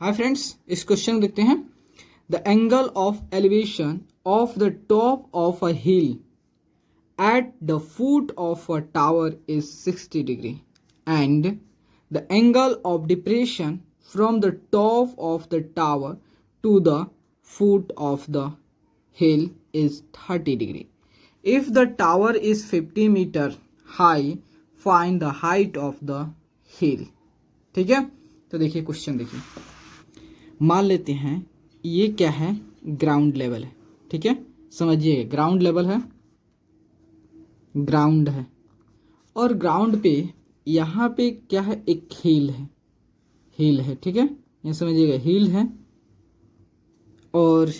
Hi friends, इस question को देखते हैं। The angle of elevation of the top of a hill at the foot of a tower is 60 degree and the angle of depression from the top of the tower to the foot of the hill is 30 degree. If the tower is 50 meter high, find the height of the hill. ठीक है, तो देखिए question देखिए। मान लेते हैं ये क्या है, ग्राउंड लेवल है। ठीक है, समझिए ग्राउंड लेवल है, ग्राउंड है, और ग्राउंड पे यहाँ पे क्या है, एक हिल है, हिल है। ठीक है, ये समझिएगा हिल है, और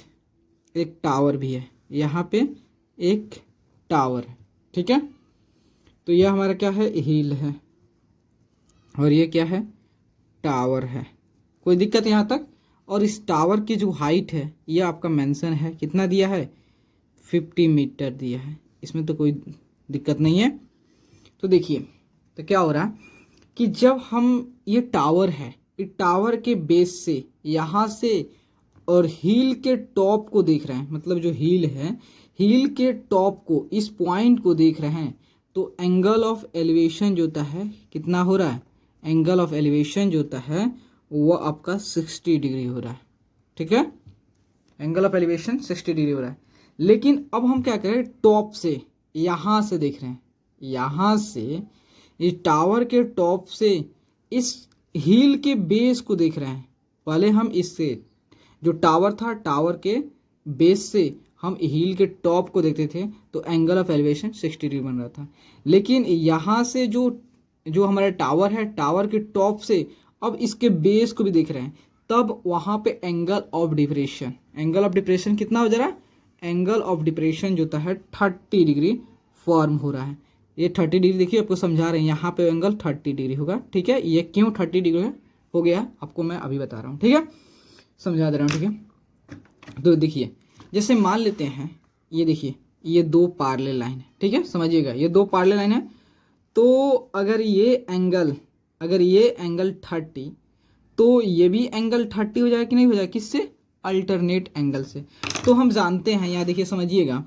एक टावर भी है, यहाँ पे एक टावर है। ठीक है, तो यह हमारा क्या है, हिल है, और ये क्या है, टावर है। कोई दिक्कत यहाँ तक? और इस टावर की जो हाइट है ये आपका मेंशन है, कितना दिया है, 50 मीटर दिया है, इसमें तो कोई दिक्कत नहीं है। तो देखिए, तो क्या हो रहा है कि जब हम ये टावर है, ये टावर के बेस से यहाँ से और हील के टॉप को देख रहे हैं, मतलब जो हील है, हील के टॉप को, इस पॉइंट को देख रहे हैं, तो एंगल ऑफ एलिवेशन जो होता है कितना हो रहा है, एंगल ऑफ एलिवेशन जो होता है वो आपका 60 डिग्री हो रहा है। ठीक है, एंगल ऑफ एलिवेशन 60 डिग्री हो रहा है। लेकिन अब हम क्या करें, टॉप से यहाँ से देख रहे हैं, यहाँ से इस टावर के टॉप से इस हिल के बेस को देख रहे हैं। पहले हम इससे जो टावर था, टावर के बेस से हम हिल के टॉप को देखते थे, तो एंगल ऑफ एलिवेशन 60 डिग्री बन रहा था। लेकिन यहाँ से जो हमारा टावर है, टावर के टॉप से अब इसके बेस को भी देख रहे हैं, तब वहाँ पे angle of depression, angle of depression कितना हो जा रहा है, एंगल ऑफ डिप्रेशन जो होता है 30 डिग्री फॉर्म हो रहा है। ये 30 डिग्री देखिए, आपको समझा रहे हैं, यहाँ पे एंगल 30 डिग्री होगा। ठीक है, ये क्यों 30 डिग्री हो गया आपको मैं अभी बता रहा हूँ। ठीक है, समझा दे रहा हूँ। ठीक है, तो देखिए जैसे मान लेते हैं, ये देखिए ये दो पैरेलल लाइन है। ठीक है, समझिएगा ये दो पैरेलल लाइन है, तो अगर ये एंगल 30, तो ये भी एंगल 30 हो जाएगा कि नहीं हो जाएगा, किससे, अल्टरनेट एंगल से। तो हम जानते हैं, यहाँ देखिए समझिएगा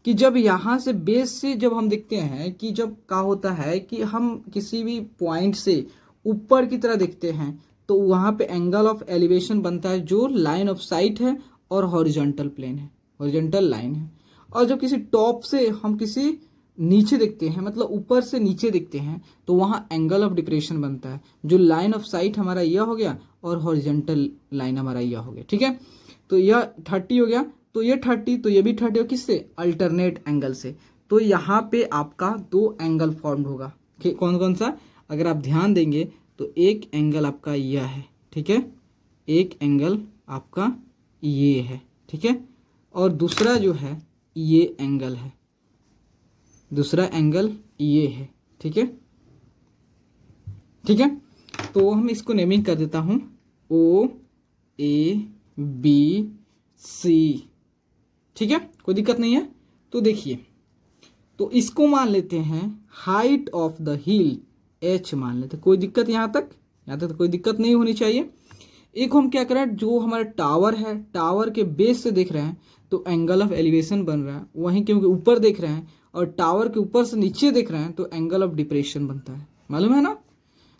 कि जब यहाँ से बेस से जब हम देखते हैं कि जब क्या होता है कि हम किसी भी पॉइंट से ऊपर की तरह देखते हैं, तो वहाँ पे एंगल ऑफ एलिवेशन बनता है जो लाइन ऑफ साइट है और हॉरिजॉन्टल प्लेन है, हॉरिजॉन्टल लाइन है। और जब किसी टॉप से हम किसी नीचे देखते हैं, मतलब ऊपर से नीचे देखते हैं, तो वहाँ एंगल ऑफ डिप्रेशन बनता है, जो लाइन ऑफ साइट हमारा यह हो गया और हॉरिजॉन्टल लाइन हमारा यह हो गया। ठीक है, तो यह 30 हो गया, तो ये 30, तो ये भी 30 हो, किससे, अल्टरनेट एंगल से। तो यहाँ पे आपका दो एंगल फॉर्म होगा। कौन कौन सा, अगर आप ध्यान देंगे तो एक एंगल आपका यह है। ठीक है, एक एंगल आपका ये है। ठीक है, और दूसरा जो है ये एंगल है, दूसरा एंगल ये है। ठीक है, ठीक है, तो हम इसको नेमिंग कर देता हूं, O A B C। ठीक है, कोई दिक्कत नहीं है। तो देखिए, तो इसको मान लेते हैं height of the hill H मान लेते हैं। कोई दिक्कत यहाँ तक तो कोई दिक्कत नहीं होनी चाहिए। एक हम क्या करें, जो हमारा टावर है, टावर के बेस से देख रहे हैं, तो एंगल ऑफ एलिवेशन बन रहा है। वहीं क्योंकि ऊपर देख रहे हैं और टावर के ऊपर से नीचे देख रहे हैं, तो एंगल ऑफ डिप्रेशन बनता है, मालूम है ना।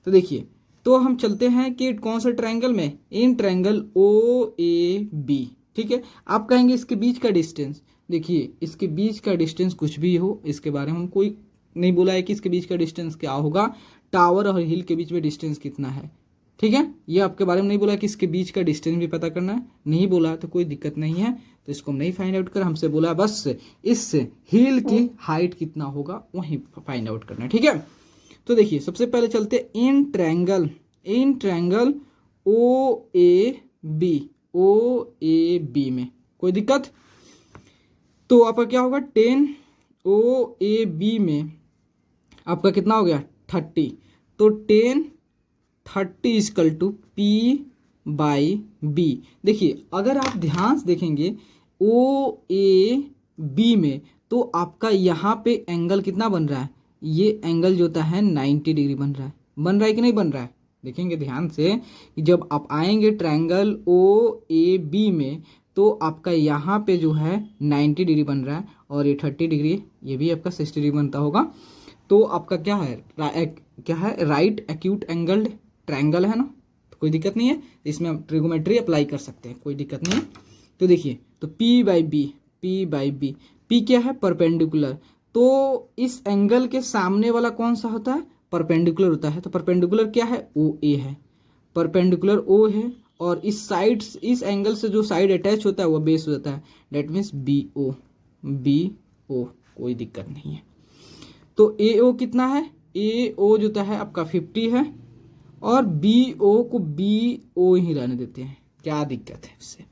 तो देखिए, तो हम चलते हैं कि कौन सा ट्रायंगल में, इन ट्रायंगल OAB। ठीक है, आप कहेंगे इसके बीच का डिस्टेंस, देखिए इसके बीच का डिस्टेंस कुछ भी हो, इसके बारे में हम कोई नहीं बोला है कि इसके बीच का डिस्टेंस क्या होगा, टावर और हिल के बीच में डिस्टेंस कितना है। ठीक है, ये आपके बारे में नहीं बोला कि इसके बीच का डिस्टेंस भी पता करना है, नहीं बोला तो कोई दिक्कत नहीं है। तो इसको हम नहीं फाइंड आउट कर, हमसे बोला बस इस हिल की हाइट कितना होगा वहीं फाइंड आउट करना है। ठीक है, तो देखिए सबसे पहले चलते इन ट्रायंगल OAB में, कोई दिक्कत। तो आपका क्या होगा, 10 OAB में आपका कितना हो गया, 30। तो 10/30 इक्वल टू P/B। देखिए अगर आप ध्यान से देखेंगे OAB में, तो आपका यहाँ पे एंगल कितना बन रहा है, ये एंगल जो होता है 90 डिग्री बन रहा है कि नहीं बन रहा है, देखेंगे ध्यान से कि जब आप आएंगे ट्रायंगल ओ ए बी में तो आपका यहाँ पे जो है 90 डिग्री बन रहा है और ये 30 डिग्री, ये भी आपका 60 डिग्री बनता होगा। तो आपका क्या है राइट एक्यूट एंगल्ड ट्रायंगल है ना, तो कोई दिक्कत नहीं है, इसमें आप ट्रिगोमेट्री अप्लाई कर सकते हैं, कोई दिक्कत नहीं है। तो देखिए, तो P बाई बी, P क्या है परपेंडिकुलर, तो इस एंगल के सामने वाला कौन सा होता है परपेंडिकुलर होता है, तो परपेंडिकुलर क्या है ओ ए है, परपेंडिकुलर ओ है, और इस साइड इस एंगल से जो साइड अटैच होता है वो बेस हो जाता है, डेट मीन्स बी ओ, कोई दिक्कत नहीं है। तो ए ओ कितना है, ए ओ जो है आपका 50 है और बी ओ को बी ओ ही रहने देते हैं, क्या दिक्कत है इससे।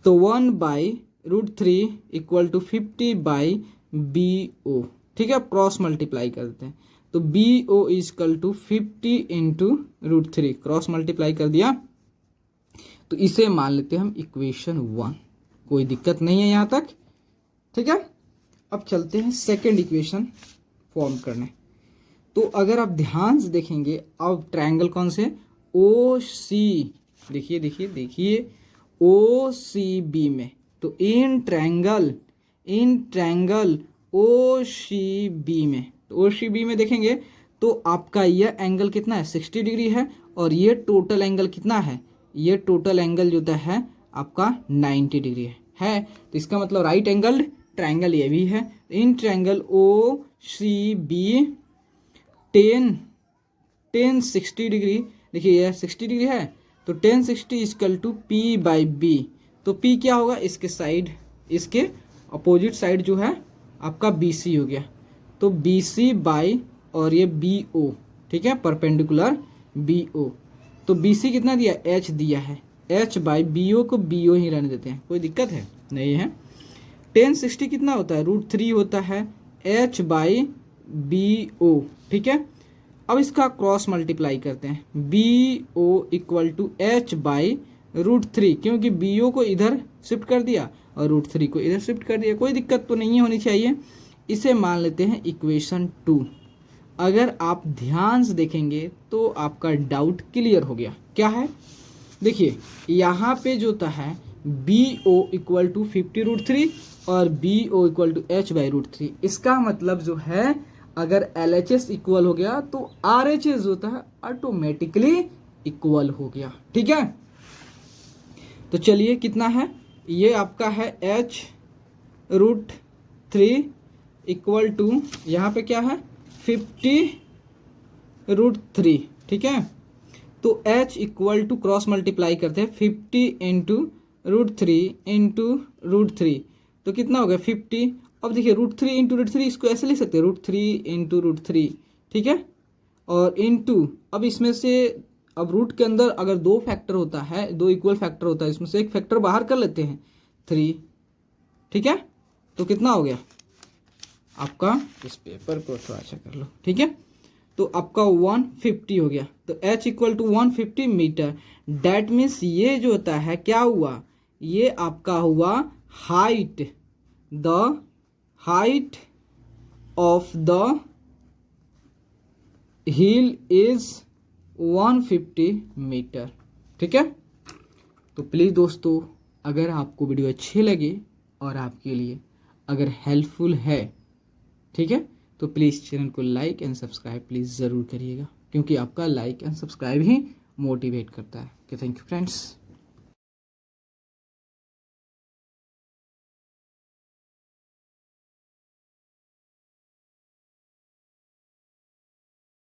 तो 1/√3 equal to 50 by B O, ठीक है, क्रॉस मल्टीप्लाई कर देते हैं। तो B O equal to 50 into √3, cross multiply कर दिया, तो इसे मान लेते हैं हम इक्वेशन 1, कोई दिक्कत नहीं है यहाँ तक, ठीक है। अब चलते हैं सेकेंड इक्वेशन फॉर्म करने। तो अगर आप ध्यान से देखेंगे, अब ट्रायंगल कौन से ओ सी, देखिए ओ सी बी में, तो इन ट्रायंगल ओ सी बी में, तो ओ सी बी में देखेंगे तो आपका यह एंगल कितना है 60 डिग्री है, और ये टोटल एंगल कितना है, ये टोटल एंगल जो है आपका 90 डिग्री है। तो इसका मतलब राइट एंगल ट्रायंगल ये भी है। In triangle O C B 10 60 degree, देखिए यह 60 डिग्री है, तो 10 60 equal to P by B, तो P क्या होगा इसके साइड, इसके अपोजिट साइड जो है आपका BC हो गया, तो BC बाई और ये BO, ठीक है, परपेंडिकुलर BO, तो BC कितना दिया H दिया है, H बाई BO को BO ही रहने देते हैं, कोई दिक्कत है नहीं है। 10 60 कितना होता है √3 होता है H बाई BO, ठीक है। अब इसका क्रॉस मल्टीप्लाई करते हैं, BO equal to H by √3, क्योंकि BO को इधर शिफ्ट कर दिया और √3 को इधर शिफ्ट कर दिया, कोई दिक्कत तो नहीं होनी चाहिए। इसे मान लेते हैं इक्वेशन 2। अगर आप ध्यान से देखेंगे तो आपका डाउट क्लियर हो गया, क्या है, देखिए यहाँ पे जो होता है BO इक्वल टू 50√3 और BO equal to H by √3, इसका मतलब जो है अगर LHS इक्वल हो गया तो RHS होता है ऑटोमेटिकली इक्वल हो गया, ठीक है। तो चलिए कितना है, ये आपका है H√3 इक्वल टू यहाँ पे क्या है 50√3, ठीक है। तो H equal to cross multiply करते हैं 50 इंटू √3 तो कितना हो गया 50। अब देखिए √3 इंटू √3 इसको ऐसे लिख सकते हैं √3 इंटू √3, ठीक है, और इंटू, अब इसमें से अब रूट के अंदर अगर दो फैक्टर होता है, दो इक्वल फैक्टर होता है, इसमें से एक फैक्टर बाहर कर लेते हैं 3, ठीक है। तो कितना हो गया आपका, इस पेपर को थोड़ा अच्छा कर लो, ठीक है, तो आपका 150 हो गया। तो H equal to 150 metre, that means ये जो होता है क्या हुआ, ये आपका हुआ height, the height of the hill is 150 metre, ठीक है। तो प्लीज़ दोस्तों, अगर आपको वीडियो अच्छी लगे और आपके लिए अगर हेल्पफुल है, ठीक है, तो प्लीज़ चैनल को लाइक एंड सब्सक्राइब प्लीज़ ज़रूर करिएगा, क्योंकि आपका like and subscribe he motivate करता है। Okay, thank you friends.